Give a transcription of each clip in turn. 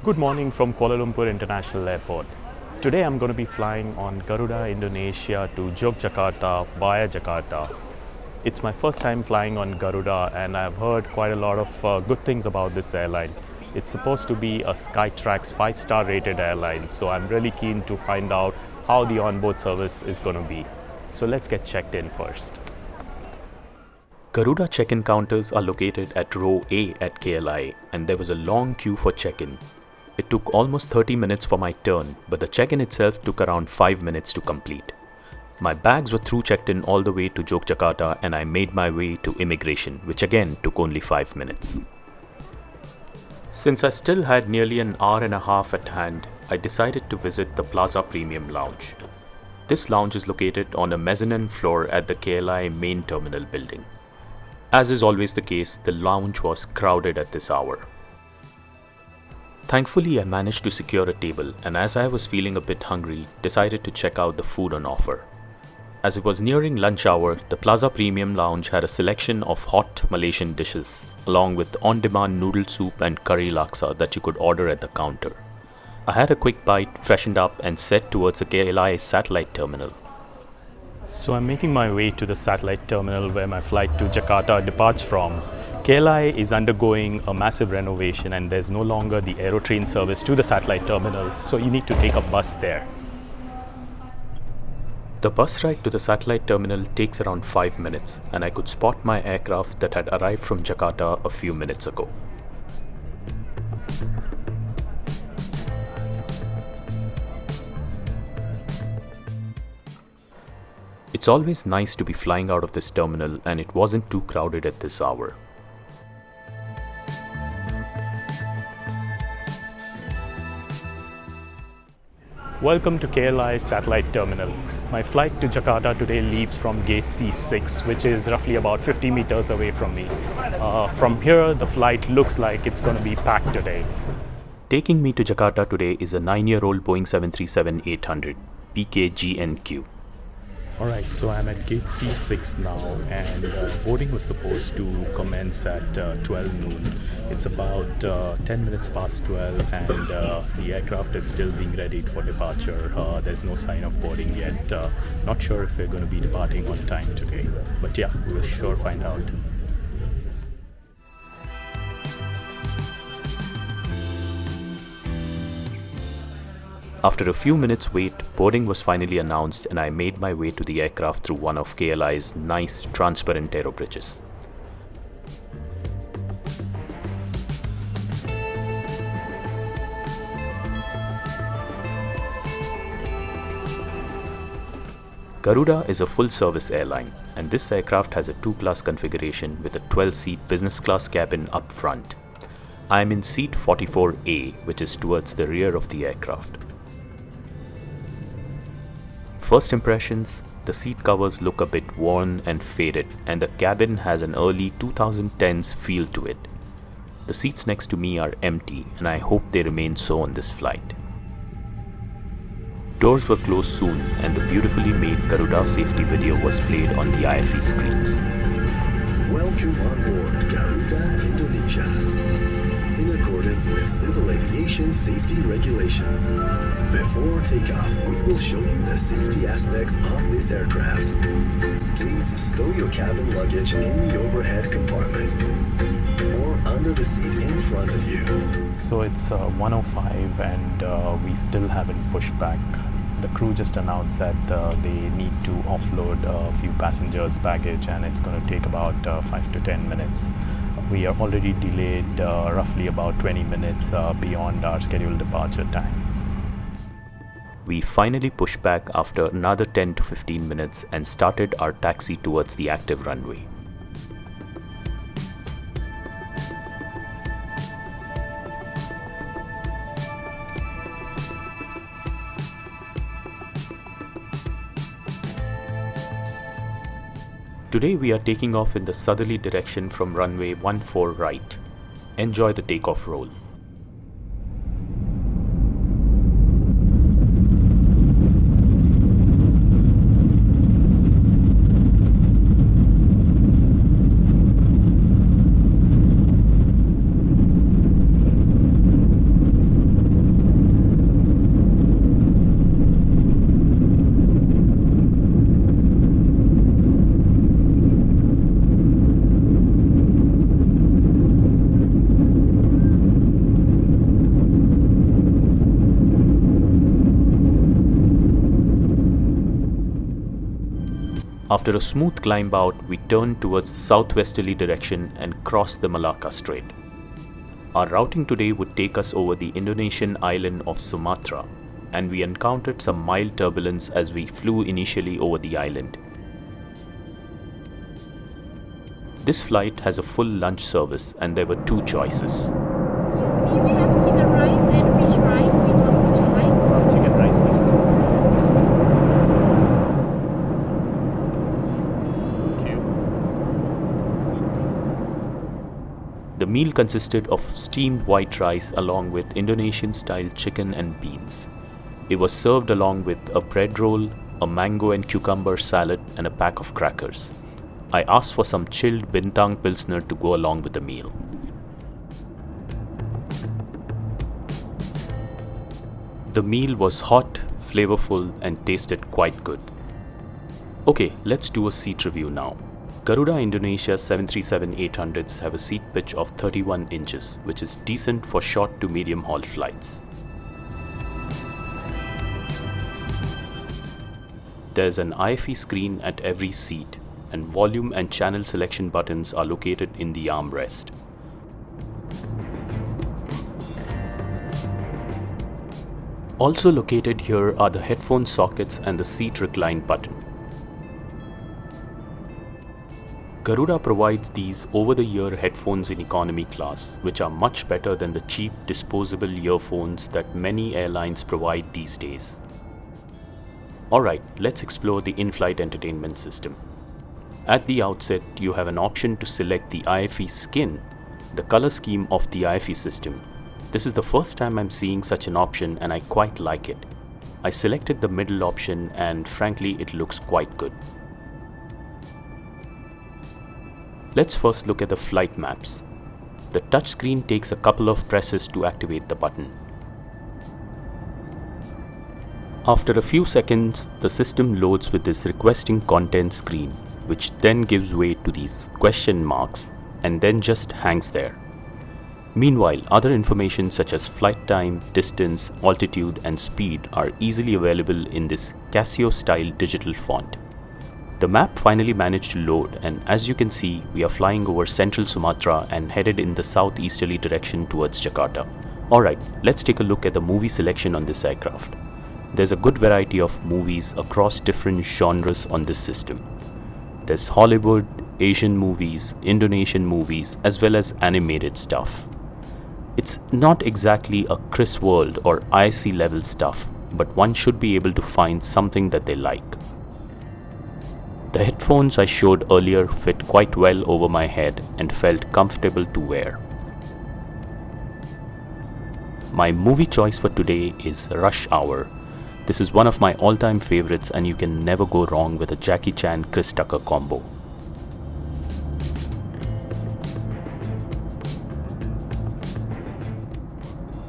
Good morning from Kuala Lumpur International Airport. Today I'm going to be flying on Garuda Indonesia to Yogyakarta via Jakarta. It's my first time flying on Garuda and I've heard quite a lot of good things about this airline. It's supposed to be a Skytrax 5-star rated airline, so I'm really keen to find out how the onboard service is going to be. So let's get checked in first. Garuda check-in counters are located at row A at KLIA, and there was a long queue for check-in. It took almost 30 minutes for my turn, but the check-in itself took around 5 minutes to complete. My bags were through checked in all the way to Yogyakarta and I made my way to immigration, which again took only 5 minutes. Since I still had nearly an hour and a half at hand, I decided to visit the Plaza Premium Lounge. This lounge is located on a mezzanine floor at the KLIA main terminal building. As is always the case, the lounge was crowded at this hour. Thankfully, I managed to secure a table, and as I was feeling a bit hungry, decided to check out the food on offer. As it was nearing lunch hour, the Plaza Premium Lounge had a selection of hot Malaysian dishes, along with on-demand noodle soup and curry laksa that you could order at the counter. I had a quick bite, freshened up, and set towards the KLIA satellite terminal. So I'm making my way to the satellite terminal where my flight to Jakarta departs from. KLIA is undergoing a massive renovation and there's no longer the aerotrain service to the satellite terminal, so you need to take a bus there. The bus ride to the satellite terminal takes around 5 minutes, and I could spot my aircraft that had arrived from Jakarta a few minutes ago. It's always nice to be flying out of this terminal, and it wasn't too crowded at this hour. Welcome to KLIA Satellite Terminal. My flight to Jakarta today leaves from gate C6, which is roughly about 50 meters away from me. From here, the flight looks like it's going to be packed today. Taking me to Jakarta today is a 9-year-old Boeing 737-800 PKGNQ. Alright, so I'm at gate C6 now, and boarding was supposed to commence at 12 noon. It's about 10 minutes past 12 and the aircraft is still being readied for departure. There's no sign of boarding yet. Not sure if we're going to be departing on time today, but yeah, we'll sure find out. After a few minutes wait, boarding was finally announced and I made my way to the aircraft through one of KLIA's nice transparent aero bridges. Garuda is a full-service airline, and this aircraft has a 2-class configuration with a 12-seat business class cabin up front. I am in seat 44A, which is towards the rear of the aircraft. First impressions, the seat covers look a bit worn and faded, and the cabin has an early 2010s feel to it. The seats next to me are empty, and I hope they remain so on this flight. Doors were closed soon, and the beautifully made Garuda safety video was played on the IFE screens. Welcome on board Garuda Indonesia. In accordance with civil aviation safety regulations. Before takeoff, we will show you the safety aspects of this aircraft. Please stow your cabin luggage in the overhead compartment or under the seat in front of you. So it's 1:05 and we still haven't pushed back. The crew just announced that they need to offload a few passengers' baggage and it's going to take about 5 to 10 minutes. We are already delayed roughly about 20 minutes beyond our scheduled departure time. We finally pushed back after another 10 to 15 minutes and started our taxi towards the active runway. Today we are taking off in the southerly direction from runway 14 right. Enjoy the takeoff roll. After a smooth climb out, we turned towards the southwesterly direction and crossed the Malacca Strait. Our routing today would take us over the Indonesian island of Sumatra, and we encountered some mild turbulence as we flew initially over the island. This flight has a full lunch service and there were two choices. Excuse me, we have chicken rice and fish rice. Which one would you like? Chicken rice, please. Thank you. The meal consisted of steamed white rice along with Indonesian-style chicken and beans. It was served along with a bread roll, a mango and cucumber salad, and a pack of crackers. I asked for some chilled Bintang Pilsner to go along with the meal. The meal was hot, flavorful, and tasted quite good. Okay, let's do a seat review now. Garuda Indonesia 737-800s have a seat pitch of 31 inches, which is decent for short to medium haul flights. There is an IFE screen at every seat, and volume and channel selection buttons are located in the armrest. Also located here are the headphone sockets and the seat recline button. Garuda provides these over-the-ear headphones in economy class, which are much better than the cheap disposable earphones that many airlines provide these days. Alright, let's explore the in-flight entertainment system. At the outset, you have an option to select the IFE skin, the color scheme of the IFE system. This is the first time I'm seeing such an option and I quite like it. I selected the middle option and frankly it looks quite good. Let's first look at the flight maps. The touchscreen takes a couple of presses to activate the button. After a few seconds, the system loads with this requesting content screen, which then gives way to these question marks and then just hangs there. Meanwhile, other information such as flight time, distance, altitude, and speed are easily available in this Casio-style digital font. The map finally managed to load, and as you can see, we are flying over central Sumatra and headed in the southeasterly direction towards Jakarta. Alright, let's take a look at the movie selection on this aircraft. There's a good variety of movies across different genres on this system. There's Hollywood, Asian movies, Indonesian movies, as well as animated stuff. It's not exactly a Chris World or IC level stuff, but one should be able to find something that they like. The headphones I showed earlier fit quite well over my head and felt comfortable to wear. My movie choice for today is Rush Hour. This is one of my all-time favorites and you can never go wrong with a Jackie Chan-Chris Tucker combo.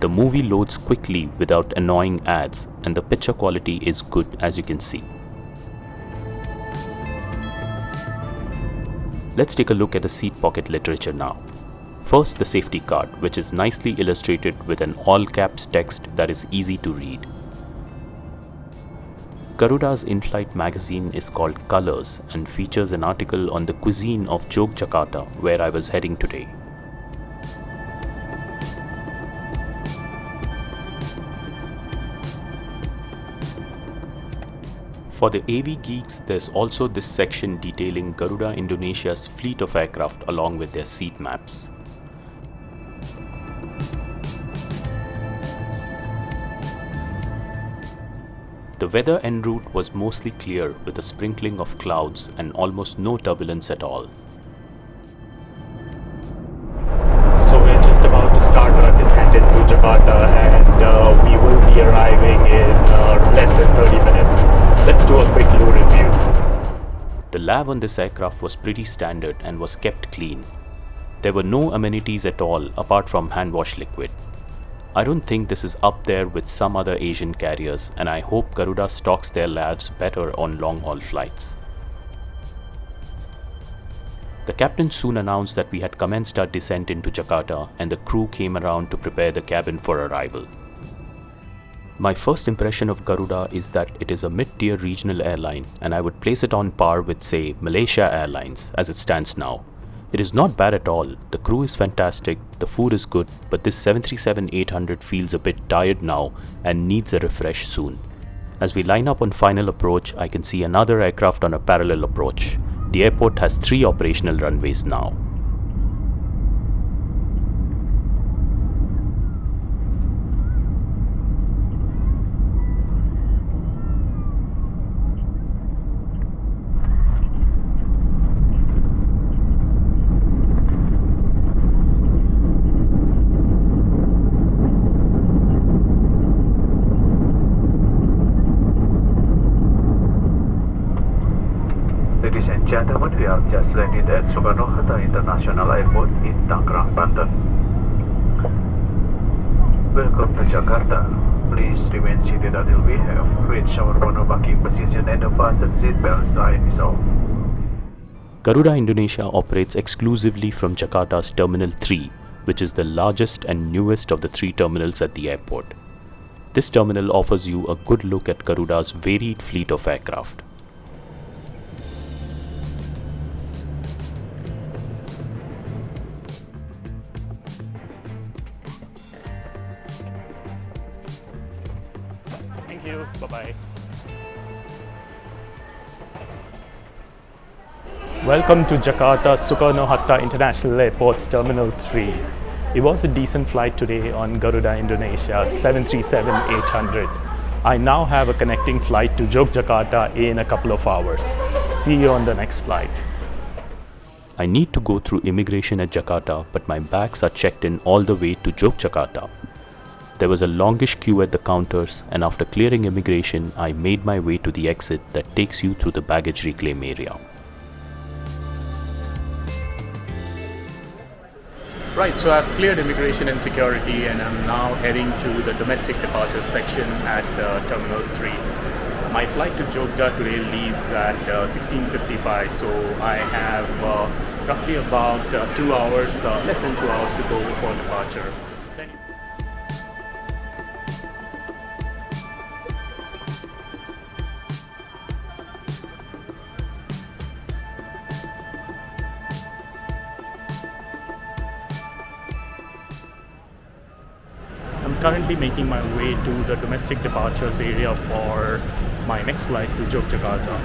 The movie loads quickly without annoying ads and the picture quality is good as you can see. Let's take a look at the seat pocket literature now. First, the safety card, which is nicely illustrated with an all-caps text that is easy to read. Garuda's in-flight magazine is called Colors and features an article on the cuisine of Yogyakarta, where I was heading today. For the AV geeks, there's also this section detailing Garuda Indonesia's fleet of aircraft along with their seat maps. The weather en route was mostly clear with a sprinkling of clouds and almost no turbulence at all. So we're just about to start our descent into Jakarta and we will be arriving in less than 30 minutes. Let's do a quick loo review. The lab on this aircraft was pretty standard and was kept clean. There were no amenities at all apart from hand wash liquid. I don't think this is up there with some other Asian carriers and I hope Garuda stocks their labs better on long-haul flights. The captain soon announced that we had commenced our descent into Jakarta and the crew came around to prepare the cabin for arrival. My first impression of Garuda is that it is a mid-tier regional airline, and I would place it on par with, say, Malaysia Airlines as it stands now. It is not bad at all, the crew is fantastic, the food is good, but this 737-800 feels a bit tired now and needs a refresh soon. As we line up on final approach, I can see another aircraft on a parallel approach. The airport has 3 operational runways now. Ladies and gentlemen, we have just landed at Soekarna-Hatta International Airport in Tangerang, Banten. Welcome to Jakarta. Please remain seated until we have reached our monobucking position and the fasten seatbelt sign is off. Garuda Indonesia operates exclusively from Jakarta's Terminal 3, which is the largest and newest of the 3 terminals at the airport. This terminal offers you a good look at Garuda's varied fleet of aircraft. Thank you. Bye-bye. Welcome to Jakarta Soekarno-Hatta International Airport's Terminal 3. It was a decent flight today on Garuda Indonesia 737-800. I now have a connecting flight to Yogyakarta in a couple of hours. See you on the next flight. I need to go through immigration at Jakarta, but my bags are checked in all the way to Yogyakarta. There was a longish queue at the counters, and after clearing immigration, I made my way to the exit that takes you through the baggage reclaim area. Right, so I've cleared immigration and security and I'm now heading to the domestic departures section at Terminal 3. My flight to Jogja today leaves at 16:55, so I have roughly about 2 hours, less than 2 hours to go before departure. I'm currently making my way to the domestic departures area for my next flight to Yogyakarta.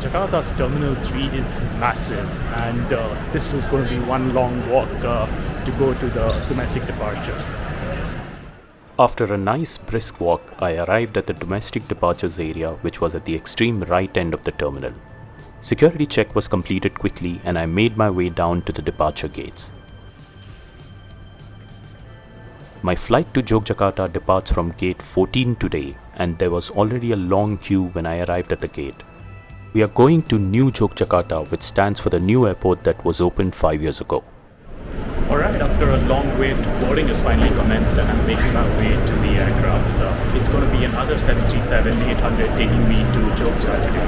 Jakarta's Terminal 3 is massive, and this is going to be one long walk to go to the domestic departures. After a nice brisk walk, I arrived at the domestic departures area, which was at the extreme right end of the terminal. Security check was completed quickly and I made my way down to the departure gates. My flight to Yogyakarta departs from gate 14 today, and there was already a long queue when I arrived at the gate. We are going to New Yogyakarta, which stands for the new airport that was opened 5 years ago. Alright, after a long wait, boarding has finally commenced and I'm making my way to the aircraft. It's going to be another 737-800 taking me to Jogja today.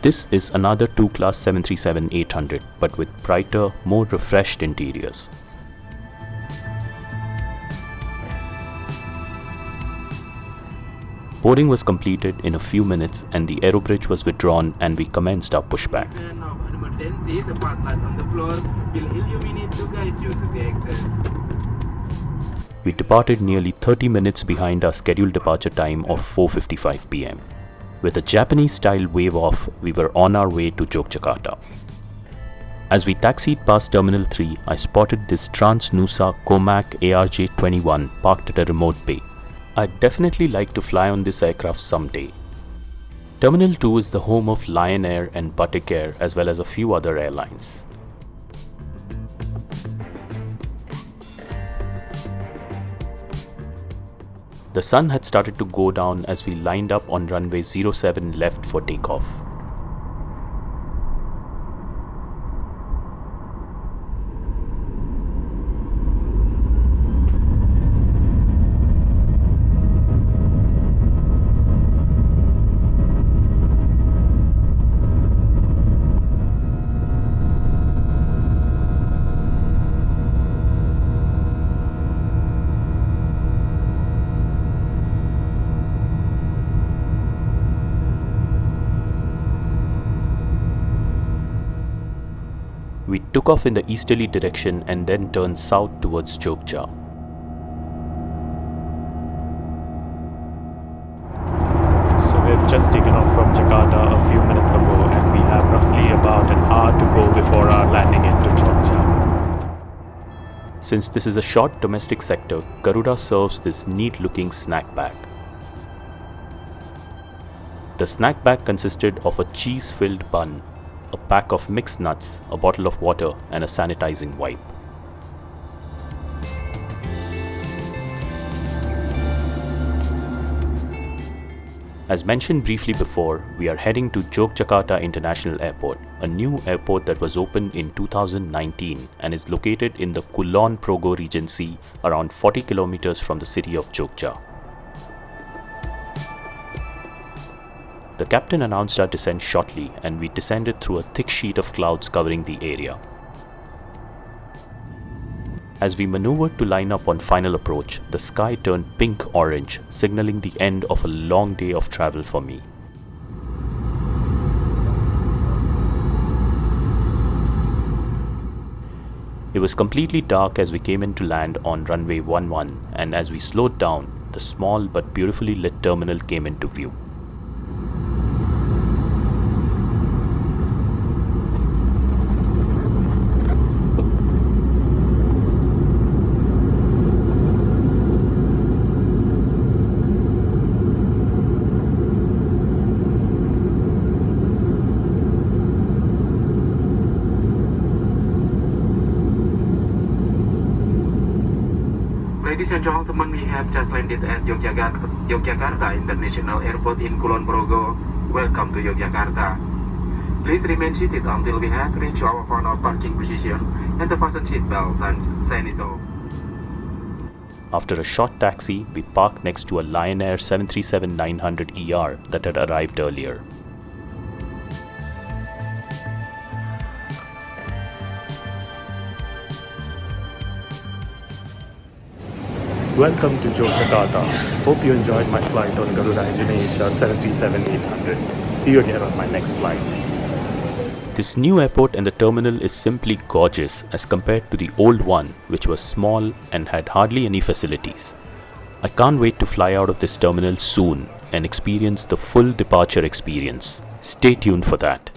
This is another 2-class 737-800, but with brighter, more refreshed interiors. Boarding was completed in a few minutes and the aerobridge was withdrawn and we commenced our pushback. Emergency, the part light on the floor will illuminate to guide you to the exit. We departed nearly 30 minutes behind our scheduled departure time of 4:55 p.m. With a Japanese-style wave-off, we were on our way to Yogyakarta. As we taxied past Terminal 3, I spotted this Trans-Nusa Comac ARJ-21 parked at a remote bay. I'd definitely like to fly on this aircraft someday. Terminal 2 is the home of Lion Air and Batik Air as well as a few other airlines. The sun had started to go down as we lined up on runway 07 left for takeoff. took off in the easterly direction and then turned south towards Jogja. So we've just taken off from Jakarta a few minutes ago and we have roughly about an hour to go before our landing into Jogja. Since this is a short domestic sector, Garuda serves this neat-looking snack bag. The snack bag consisted of a cheese-filled bun, a pack of mixed nuts, a bottle of water, and a sanitizing wipe. As mentioned briefly before, we are heading to Yogyakarta International Airport, a new airport that was opened in 2019 and is located in the Kulon Progo Regency, around 40 kilometers from the city of Jogja. The captain announced our descent shortly, and we descended through a thick sheet of clouds covering the area. As we maneuvered to line up on final approach, the sky turned pink-orange, signaling the end of a long day of travel for me. It was completely dark as we came in to land on runway 11, and as we slowed down, the small but beautifully lit terminal came into view. Ladies and gentlemen, we have just landed at Yogyakarta International Airport in Kulon Progo. Welcome to Yogyakarta. Please remain seated until we have reached our final parking position and the fasten seat belt and sign it off. After a short taxi, we parked next to a Lion Air 737-900ER that had arrived earlier. Welcome to Yogyakarta. Hope you enjoyed my flight on Garuda Indonesia 737-800. See you again on my next flight. This new airport and the terminal is simply gorgeous as compared to the old one, which was small and had hardly any facilities. I can't wait to fly out of this terminal soon and experience the full departure experience. Stay tuned for that.